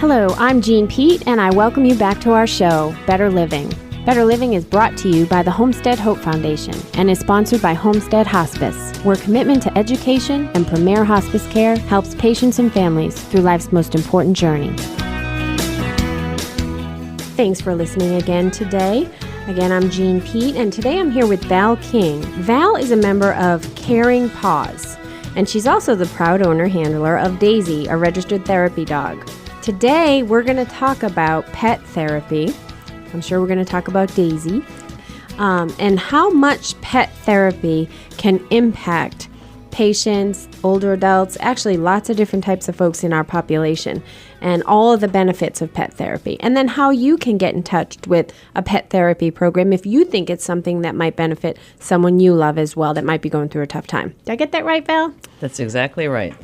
Hello, I'm Jean Pete, and I welcome you back to our show, Better Living. Better Living is brought to you by the Homestead Hope Foundation and is sponsored by Homestead Hospice, where commitment to education and premier hospice care helps patients and families through life's most important journey. Thanks for listening again today. Again, I'm Jean Pete, and today I'm here with Val King. Val is a member of Caring Paws, and she's also the proud owner handler of Daisy, a registered therapy dog. Today, we're going to talk about pet therapy. I'm sure we're going to talk about Daisy, and how much pet therapy can impact patients, older adults, actually lots of different types of folks in our population, and all of the benefits of pet therapy. And then how you can get in touch with a pet therapy program if you think it's something that might benefit someone you love as well that might be going through a tough time. Did I get that right, Val? That's exactly right.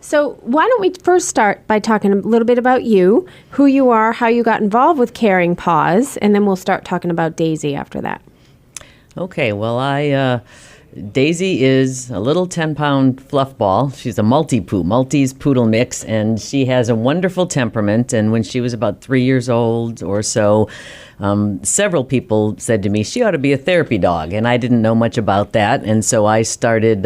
So why don't we first start by talking a little bit about you, who you are, how you got involved with Caring Paws, and then we'll start talking about Daisy after that. Okay, well, Daisy is a little 10-pound fluff ball. She's a Maltese poodle mix, and she has a wonderful temperament. And when she was about 3 years old or so, several people said to me, she ought to be a therapy dog. And I didn't know much about that. And so I started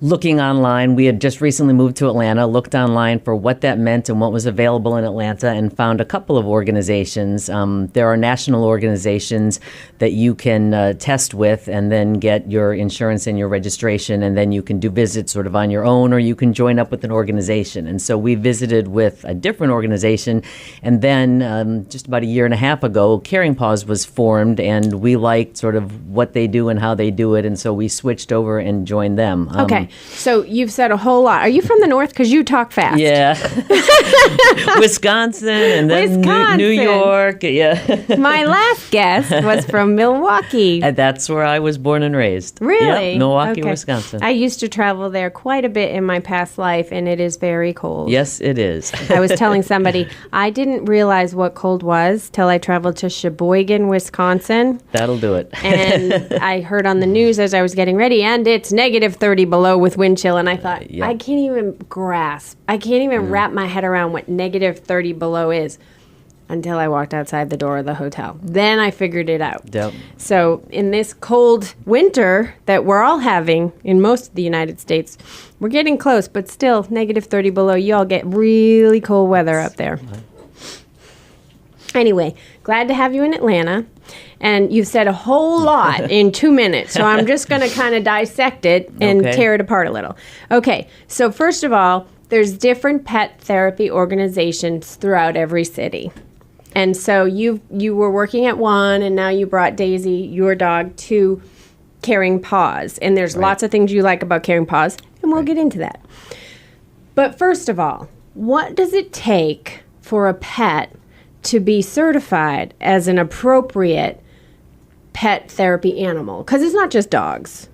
looking online. We had just recently moved to Atlanta, looked online for what that meant and what was available in Atlanta, and found a couple of organizations. There are national organizations that you can test with and then get your insurance and your registration, and then you can do visits sort of on your own, or you can join up with an organization. And so we visited with a different organization, and then just about a year and a half ago, Caring Paws was formed, and we liked sort of what they do and how they do it, and so we switched over and joined them. Okay. So you've said a whole lot. Are you from the North? Because you talk fast. Yeah. Wisconsin and then New York. Yeah. My last guest was from Milwaukee. And that's where I was born and raised. Really? Yep, Milwaukee, Wisconsin. I used to travel there quite a bit in my past life, and it is very cold. Yes, it is. I was telling somebody, I didn't realize what cold was till I traveled to Sheboygan, Wisconsin. That'll do it. And I heard on the news as I was getting ready, and it's negative 30 below with wind chill, and I thought, yeah. I can't even grasp. I can't even wrap my head around what negative 30 below is until I walked outside the door of the hotel. Then I figured it out. Yep. So in this cold winter that we're all having in most of the United States, we're getting close, but still negative 30 below. You all get really cold weather up there. Anyway, glad to have you in Atlanta. And you've said a whole lot in 2 minutes, so I'm just going to kind of dissect it and tear it apart a little. Okay, so first of all, there's different pet therapy organizations throughout every city. And so you were working at one, and now you brought Daisy, your dog, to Caring Paws. And there's lots of things you like about Caring Paws, and we'll get into that. But first of all, what does it take for a pet to be certified as an appropriate pet therapy animal? Because it's not just dogs.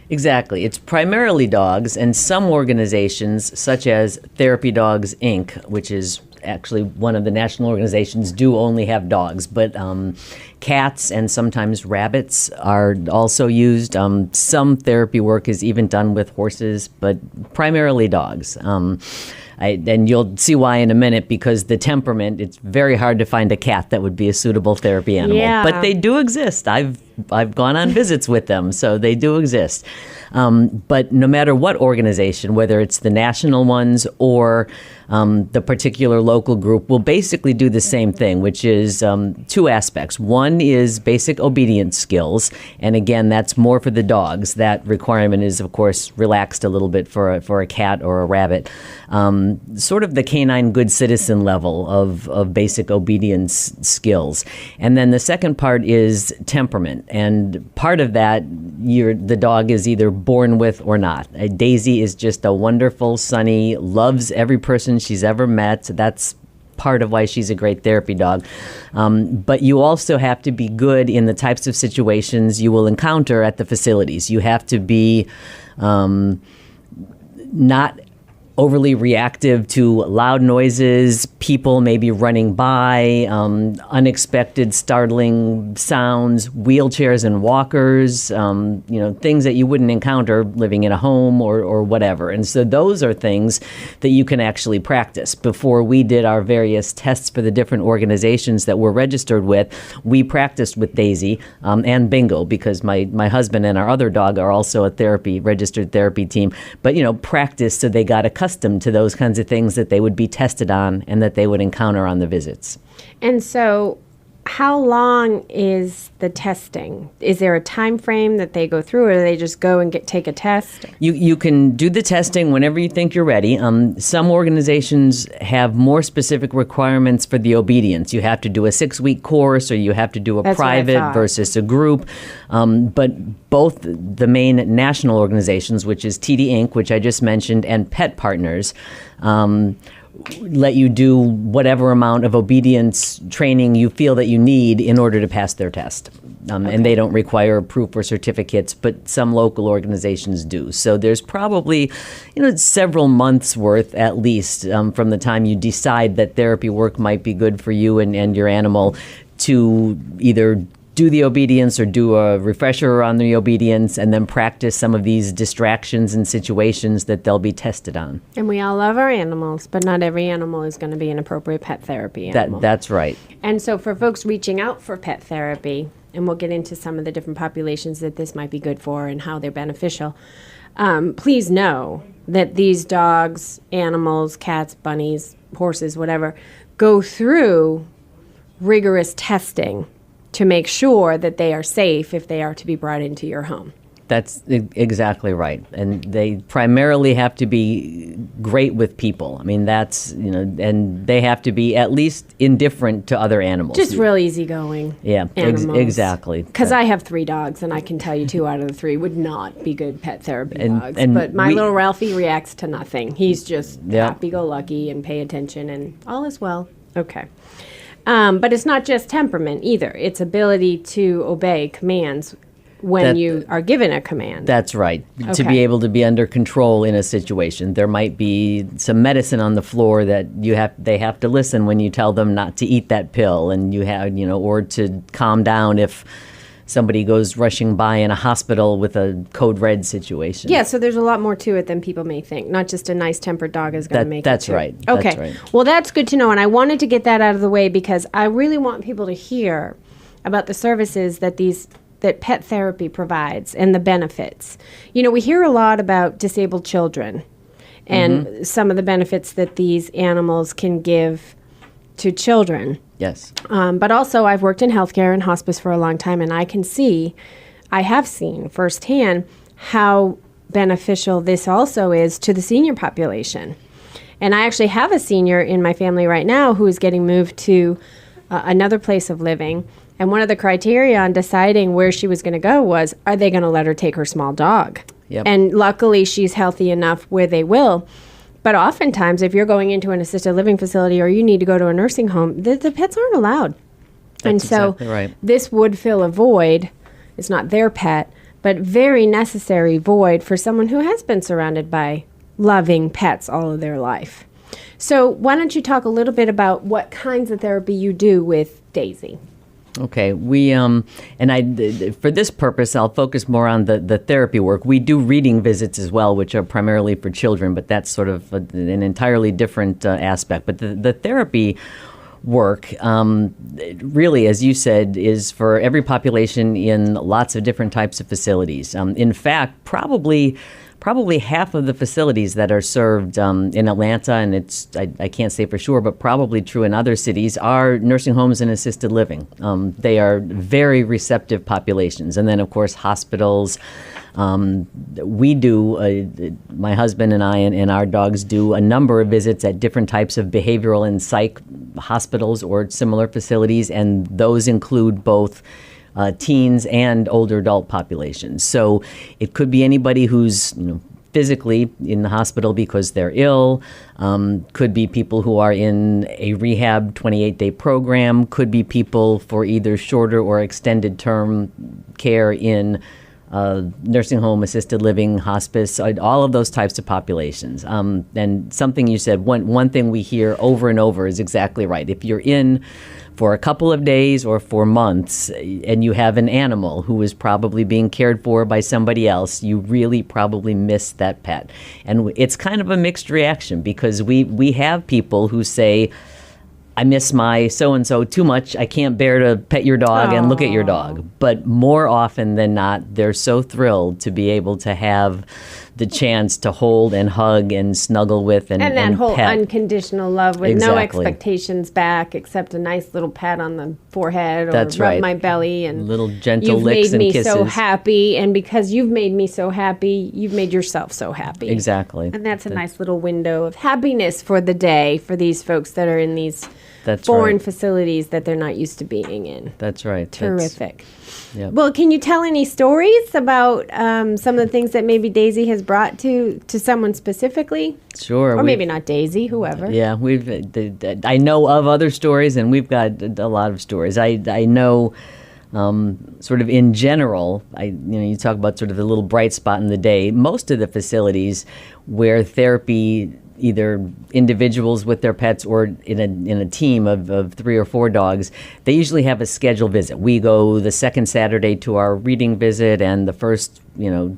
Exactly. It's primarily dogs, and some organizations, such as Therapy Dogs, Inc., which is actually one of the national organizations, do only have dogs. But cats and sometimes rabbits are also used. Some therapy work is even done with horses, but primarily dogs. And you'll see why in a minute, because the temperament, it's very hard to find a cat that would be a suitable therapy animal. Yeah. But they do exist. I've gone on visits with them, so they do exist. But no matter what organization, whether it's the national ones or the particular local group, will basically do the same thing, which is two aspects. One is basic obedience skills, and again, that's more for the dogs. That requirement is, of course, relaxed a little bit for a cat or a rabbit. Sort of the canine good citizen level of basic obedience skills. And then the second part is temperament. And part of that, the dog is either born with or not. Daisy is just a wonderful, sunny, loves every person she's ever met. That's part of why she's a great therapy dog. But you also have to be good in the types of situations you will encounter at the facilities. You have to be not overly reactive to loud noises, people maybe running by, unexpected, startling sounds, wheelchairs and walkers, things that you wouldn't encounter living in a home or whatever. And so those are things that you can actually practice. Before we did our various tests for the different organizations that we're registered with, we practiced with Daisy and Bingo, because my husband and our other dog are also a registered therapy team. But, practice so they got accustomed to those kinds of things that they would be tested on and that they would encounter on the visits. And so how long is the testing? Is there a time frame that they go through, or do they just go and take a test? You can do the testing whenever you think you're ready. Some organizations have more specific requirements for the obedience. You have to do a 6-week course, or you have to do a That's private versus a group. But both the main national organizations, which is TD Inc., which I just mentioned, and Pet Partners, let you do whatever amount of obedience training you feel that you need in order to pass their test. And they don't require proof or certificates, but some local organizations do. So there's probably, several months worth at least from the time you decide that therapy work might be good for you and your animal to either do the obedience or do a refresher on the obedience, and then practice some of these distractions and situations that they'll be tested on. And we all love our animals, but not every animal is going to be an appropriate pet therapy animal. That's right. And so for folks reaching out for pet therapy, and we'll get into some of the different populations that this might be good for and how they're beneficial, please know that these dogs, animals, cats, bunnies, horses, whatever, go through rigorous testing to make sure that they are safe if they are to be brought into your home. That's exactly right. And they primarily have to be great with people. I mean, that's, and they have to be at least indifferent to other animals. Just real easygoing animals. Exactly. Because I have 3 dogs, and I can tell you 2 out of the 3 would not be good pet therapy dogs. But my little Ralphie reacts to nothing. He's just happy-go-lucky and pay attention, and all is well. Okay. But it's not just temperament either. It's ability to obey commands when you are given a command. That's right. Okay. To be able to be under control in a situation. There might be some medicine on the floor that they have to listen when you tell them not to eat that pill, and or to calm down if somebody goes rushing by in a hospital with a code red situation. Yeah, so there's a lot more to it than people may think. Not just a nice-tempered dog is going to make that's it. That's right. Okay. That's right. Well, that's good to know, and I wanted to get that out of the way because I really want people to hear about the services that pet therapy provides and the benefits. We hear a lot about disabled children and some of the benefits that these animals can give to children. Yes. But also, I've worked in healthcare and hospice for a long time, and I have seen firsthand how beneficial this also is to the senior population. And I actually have a senior in my family right now who is getting moved to another place of living. And one of the criteria on deciding where she was going to go was, are they going to let her take her small dog? Yep. And luckily, she's healthy enough where they will. But oftentimes, if you're going into an assisted living facility or you need to go to a nursing home, the pets aren't allowed. That's exactly right. This would fill a void. It's not their pet, but very necessary void for someone who has been surrounded by loving pets all of their life. So why don't you talk a little bit about what kinds of therapy you do with Daisy? Okay, we for this purpose, I'll focus more on the therapy work. We do reading visits as well, which are primarily for children, but that's sort of an entirely different aspect. But the therapy work, really, as you said, is for every population in lots of different types of facilities. In fact, probably half of the facilities that are served in Atlanta, and I can't say for sure, but probably true in other cities, are nursing homes and assisted living. They are very receptive populations. And then, of course, hospitals. We do, my husband and I and our dogs do a number of visits at different types of behavioral and psych hospitals or similar facilities, and those include both teens and older adult populations. So it could be anybody who's physically in the hospital because they're ill, could be people who are in a rehab 28-day program, could be people for either shorter or extended term care in nursing home, assisted living, hospice, all of those types of populations. And something you said, one thing we hear over and over is exactly right. If you're in for a couple of days or for months and you have an animal who is probably being cared for by somebody else, you really probably miss that pet. And it's kind of a mixed reaction, because we have people who say, I miss my so-and-so too much. I can't bear to pet your dog and look at your dog. But more often than not, they're so thrilled to be able to have the chance to hold and hug and snuggle with and that whole pet. unconditional love with no Exactly. expectations back except a nice little pat on the forehead or That's rub right. my belly and Little gentle you've licks made and me kisses. so happy, and because you've made me so happy, you've made yourself so happy. Exactly. And that's a nice little window of happiness for the day for these folks that are in these That's foreign right. facilities that they're not used to being in. That's right. Terrific. Yep. Well, can you tell any stories about some of the things that maybe Daisy has brought to someone specifically? Sure. Or we've- maybe not Daisy, whoever. Yeah, I know of other stories, and we've got a lot of stories. I know, sort of in general, you talk about sort of the little bright spot in the day. Most of the facilities where therapy, either individuals with their pets or in a team of 3 or 4 dogs, they usually have a scheduled visit. We go the second Saturday to our reading visit and the first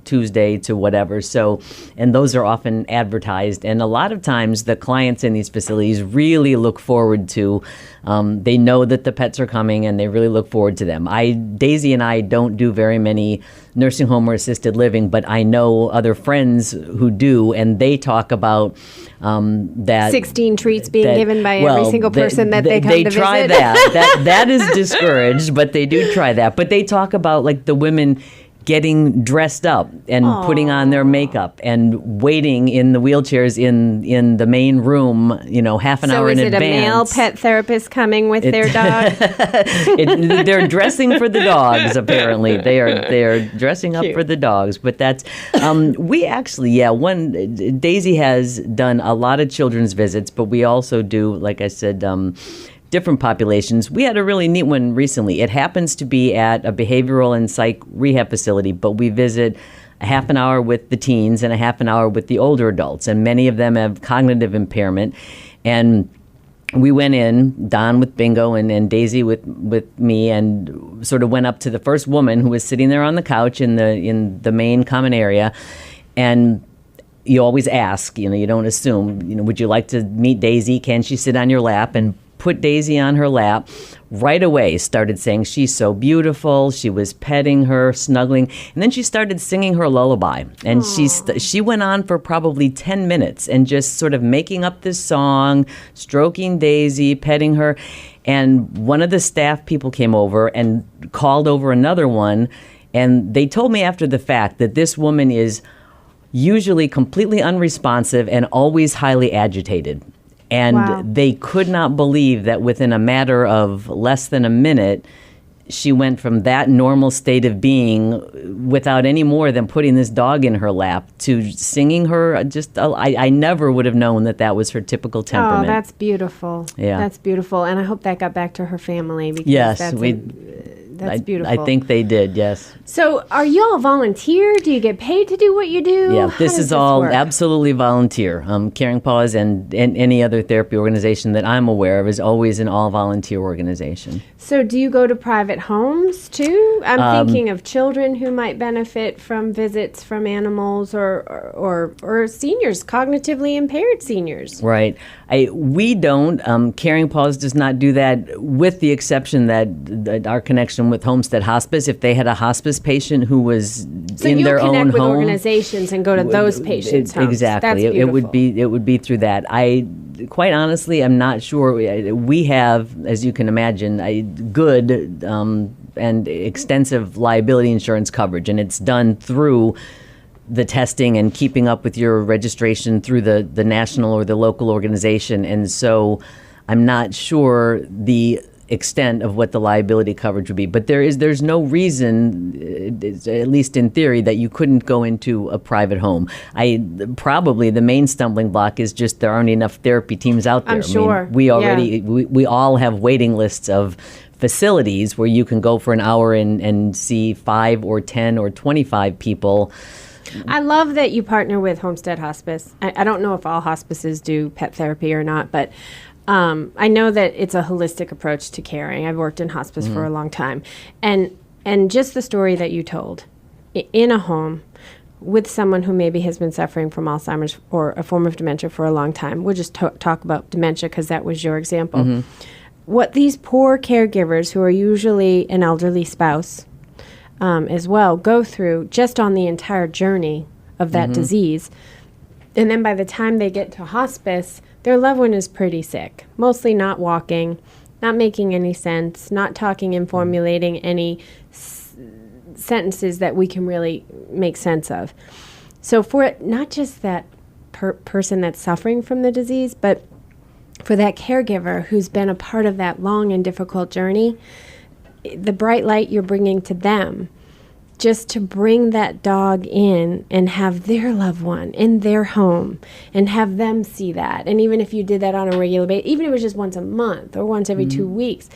Tuesday to whatever. So, and those are often advertised. And a lot of times the clients in these facilities really look forward to, they know that the pets are coming and they really look forward to them. Daisy and I don't do very many nursing home or assisted living, but I know other friends who do, and they talk about that 16 treats being that- given by well, every single person that they come to try visit. that is discouraged, but they do try that. But they talk about like the women getting dressed up and putting on their makeup and waiting in the wheelchairs in the main room, half an hour in So is it advance. a male pet therapist coming with their dog? They're dressing for the dogs. Apparently, they are dressing up Cute. for the dogs. But that's we actually, Daisy has done a lot of children's visits, but we also do, like I said, different populations. We had a really neat one recently. It happens to be at a behavioral and psych rehab facility, but we visit a half an hour with the teens and a half an hour with the older adults, and many of them have cognitive impairment. And we went in, Don with Bingo and Daisy with me, and sort of went up to the first woman who was sitting there on the couch in the main common area. And you always ask, you don't assume, would you like to meet Daisy? Can she sit on your lap? And put Daisy on her lap. Right away started saying she's so beautiful. She was petting her, snuggling, and then she started singing her lullaby. And she went on for probably 10 minutes and just sort of making up this song, stroking Daisy, petting her. And one of the staff people came over and called over another one, and they told me after the fact that this woman is usually completely unresponsive and always highly agitated. And Wow. they could not believe that within a matter of less than a minute, she went from that normal state of being without any more than putting this dog in her lap to singing her. I never would have known that was her typical temperament. Oh, that's beautiful. Yeah. That's beautiful. And I hope that got back to her family. Because Yes, that's beautiful. I think they did, yes. So are you all volunteer? Do you get paid to do what you do? Yeah, How this does is all work? absolutely volunteer. Caring Paws and any other therapy organization that I'm aware of is always an all-volunteer organization. So do you go to private homes too? I'm thinking of children who might benefit from visits from animals or seniors, cognitively impaired seniors. Right. We don't. Caring Paws does not do that, with the exception that our connection with Homestead Hospice, if they had a hospice patient who was So in you'll their connect own with home. organizations and go to those patients' homes. Exactly. That's It would beautiful. it would be through that. I quite honestly am not sure. We have, as you can imagine, a good and extensive liability insurance coverage, and it's done through the testing and keeping up with your registration through the national or the local organization. And so I'm not sure the extent of what the liability coverage would be, but there's no reason, at least in theory, that you couldn't go into a private home. Probably the main stumbling block is just there aren't enough therapy teams out there. I'm sure. We all have waiting lists of facilities where you can go for an hour and see 5 or 10 or 25 people. I love that you partner with Homestead Hospice. I don't know if all hospices do pet therapy or not, but I know that it's a holistic approach to caring. I've worked in hospice for a long time. And just the story that you told, in a home with someone who maybe has been suffering from Alzheimer's or a form of dementia for a long time. We'll just talk about dementia because that was your example. What these poor caregivers, who are usually an elderly spouse as well, go through just on the entire journey of that disease. And then by the time they get to hospice, their loved one is pretty sick, mostly not walking, not making any sense, not talking and formulating any sentences that we can really make sense of. So for not just that person that's suffering from the disease, but for that caregiver who's been a part of that long and difficult journey, the bright light you're bringing to them, just to bring that dog in and have their loved one in their home and have them see that. And even if you did that on a regular basis, even if it was just once a month or once every 2 weeks,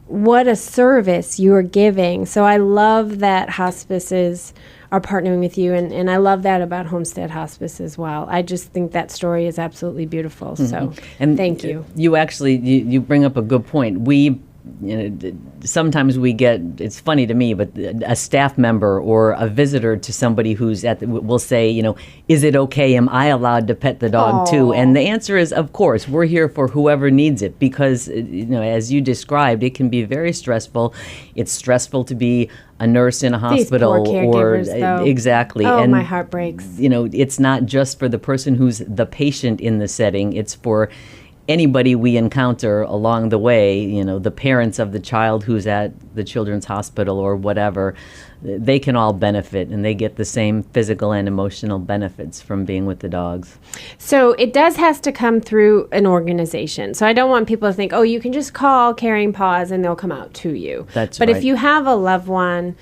what a service you're giving. So I love that hospices are partnering with you, and I love that about Homestead Hospice as well. I just think that story is absolutely beautiful. So thank you. You actually, you bring up a good point. Sometimes we get, it's funny to me, but a staff member or a visitor to somebody who's will say, is it okay? Am I allowed to pet the dog too? And the answer is, of course, we're here for whoever needs it because, as you described, it can be very stressful. It's stressful to be a nurse in a hospital. These poor caregivers, though. Exactly. Oh, and my heart breaks. It's not just for the person who's the patient in the setting. It's for anybody we encounter along the way, the parents of the child who's at the children's hospital or whatever, they can all benefit, and they get the same physical and emotional benefits from being with the dogs. So it has to come through an organization. So I don't want people to think, you can just call Caring Paws and they'll come out to you. That's but right. If you have a loved one,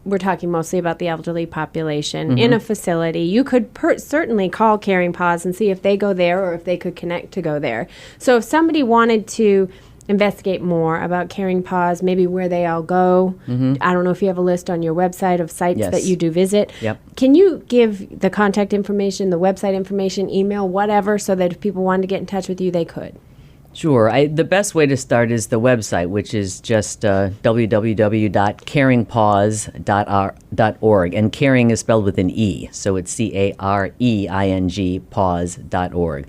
we're talking mostly about the elderly population in a facility, you could certainly call Caring Paws and see if they go there or if they could connect to go there. So if somebody wanted to investigate more about Caring Paws, maybe where they all go, I don't know if you have a list on your website of sites that you do visit. Yep. Can you give the contact information, the website information, email, whatever, so that if people wanted to get in touch with you, they could? Sure. The best way to start is the website, which is just www.caringpaws.org. And caring is spelled with an E, so it's CAREING paws.org.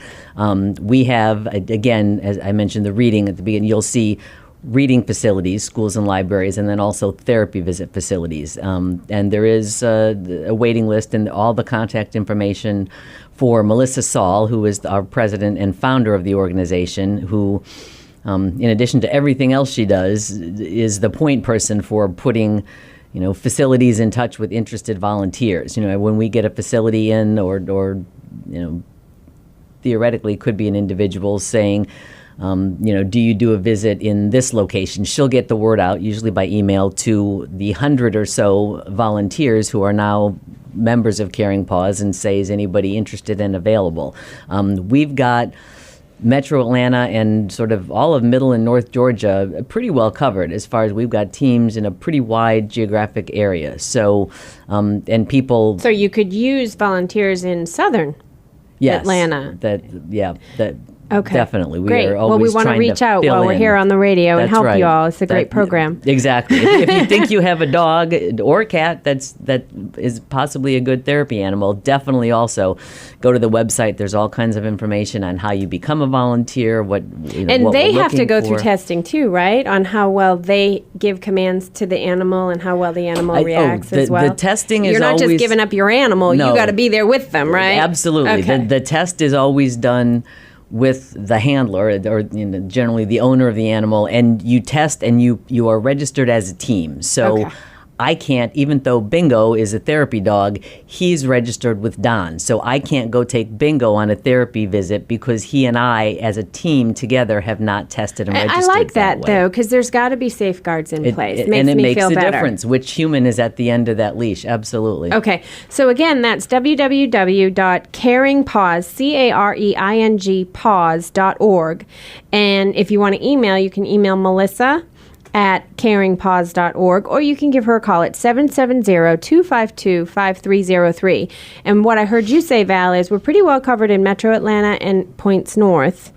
We have, again, as I mentioned, the reading at the beginning, you'll see reading facilities, schools and libraries, and then also therapy visit facilities. And there is a waiting list and all the contact information for Melissa Saul, who is our president and founder of the organization, who, in addition to everything else she does, is the point person for putting facilities in touch with interested volunteers. When we get a facility in or theoretically could be an individual saying, do you do a visit in this location? She'll get the word out, usually by email, to the 100 or so volunteers who are now members of Caring Paws and say, is anybody interested and available? We've got Metro Atlanta and sort of all of Middle and North Georgia pretty well covered as far as we've got teams in a pretty wide geographic area. So, and people... So you could use volunteers in Southern Atlanta. Okay. Definitely. Great. Are always we want to reach out while we're here on the radio and help you all. It's a great program. Exactly. If you think you have a dog or cat that is possibly a good therapy animal, definitely also go to the website. There's all kinds of information on how you become a volunteer, what they have to go through testing too, right? On how well they give commands to the animal and how well the animal reacts as well. The testing is You're not just giving up your animal. No. You got to be there with them, right? Absolutely. Okay. The test is always done with the handler or generally the owner of the animal, and you test and you are registered as a team. So I can't, even though Bingo is a therapy dog, he's registered with Don. So I can't go take Bingo on a therapy visit because he and I, as a team together, have not tested and registered. I like that, way. though, because there's got to be safeguards in place. And it makes feel a better. difference which human is at the end of that leash. Absolutely. Okay. So again, that's www.caringpaws, caringpaws.org. And if you want to email, you can email Melissa at caringpaws.org, or you can give her a call at 770-252-5303. And what I heard you say, Val, is we're pretty well covered in Metro Atlanta and points north,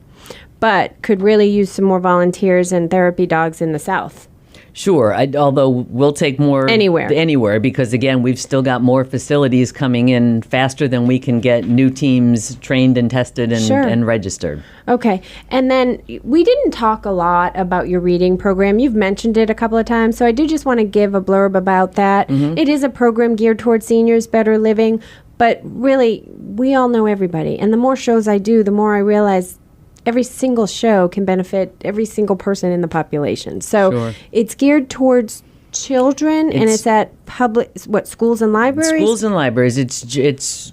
but could really use some more volunteers and therapy dogs in the south. Sure, although we'll take more anywhere because, again, we've still got more facilities coming in faster than we can get new teams trained and tested and registered. Okay, and then we didn't talk a lot about your reading program. You've mentioned it a couple of times, so I do just want to give a blurb about that. Mm-hmm. It is a program geared towards seniors, better living, but really, we all know everybody. And the more shows I do, the more I realize every single show can benefit every single person in the population. So It's geared towards children, and it's at schools and libraries? Schools and libraries. It's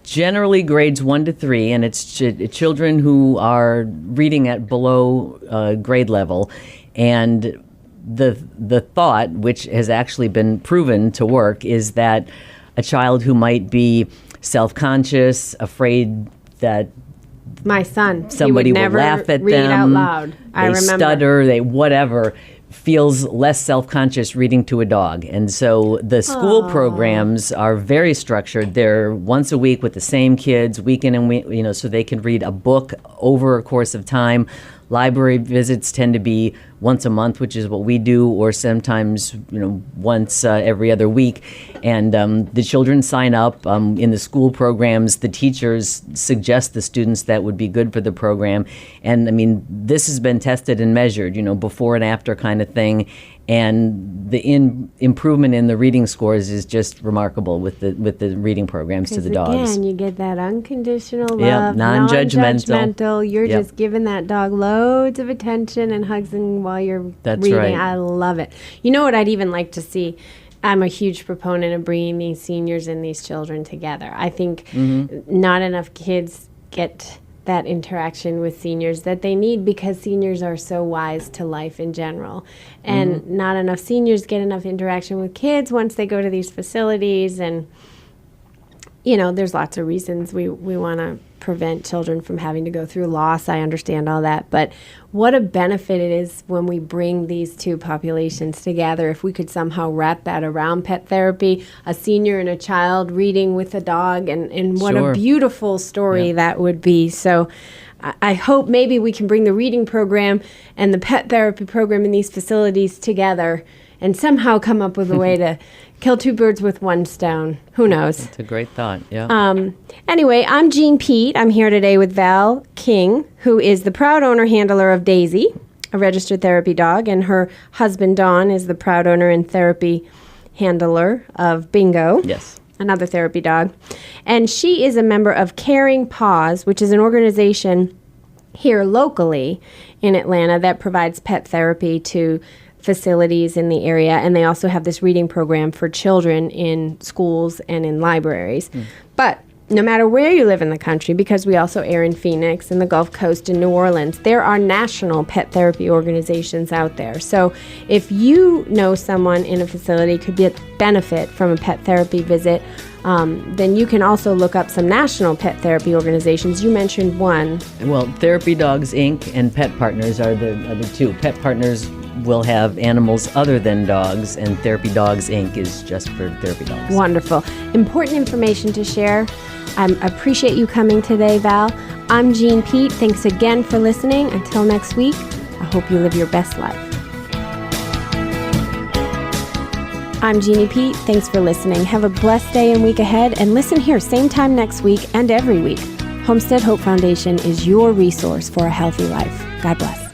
generally grades 1 to 3, and it's children who are reading at below grade level. And the thought, which has actually been proven to work, is that a child who might be self-conscious, afraid that my son, somebody will laugh at read them, out loud. I remember. Stutter, they whatever, feels less self-conscious reading to a dog. And so the school programs are very structured. They're once a week with the same kids, week in and week, so they can read a book over a course of time. Library visits tend to be once a month, which is what we do, or sometimes once every other week. And the children sign up in the school programs. The teachers suggest the students that would be good for the program. And I mean, this has been tested and measured, before and after kind of thing. And the improvement in the reading scores is just remarkable with the reading programs to the dogs. Again, you get that unconditional love, non-judgmental. You're just giving that dog loads of attention and hugs while you're reading. Right. I love it. You know what I'd even like to see? I'm a huge proponent of bringing these seniors and these children together. I think not enough kids get that interaction with seniors that they need because seniors are so wise to life in general. And not enough seniors get enough interaction with kids once they go to these facilities. And, there's lots of reasons we want to prevent children from having to go through loss. I understand all that. But what a benefit it is when we bring these two populations together. If we could somehow wrap that around pet therapy, a senior and a child reading with a dog, and what a beautiful story that would be. So I hope maybe we can bring the reading program and the pet therapy program in these facilities together and somehow come up with a way to kill two birds with one stone. Who knows? That's a great thought, yeah. Anyway, I'm Jean Pete. I'm here today with Val King, who is the proud owner handler of Daisy, a registered therapy dog, and her husband, Don, is the proud owner and therapy handler of Bingo. Yes. Another therapy dog. And she is a member of Caring Paws, which is an organization here locally in Atlanta that provides pet therapy to facilities in the area, and they also have this reading program for children in schools and in libraries. But no matter where you live in the country, because we also air in Phoenix and the Gulf Coast and New Orleans, there are national pet therapy organizations out there. So if you know someone in a facility could benefit from a pet therapy visit, then you can also look up some national pet therapy organizations. You mentioned one. Well, Therapy Dogs Inc. and Pet Partners are the two. Pet Partners will have animals other than dogs, and Therapy Dogs Inc. is just for therapy dogs. Wonderful. Important information to share. I appreciate you coming today, Val. I'm Jean Pete. Thanks again for listening. Until next week, I hope you live your best life. I'm Jeannie Pete. Thanks for listening. Have a blessed day and week ahead, and listen here same time next week and every week. Homestead Hope Foundation is your resource for a healthy life. God bless.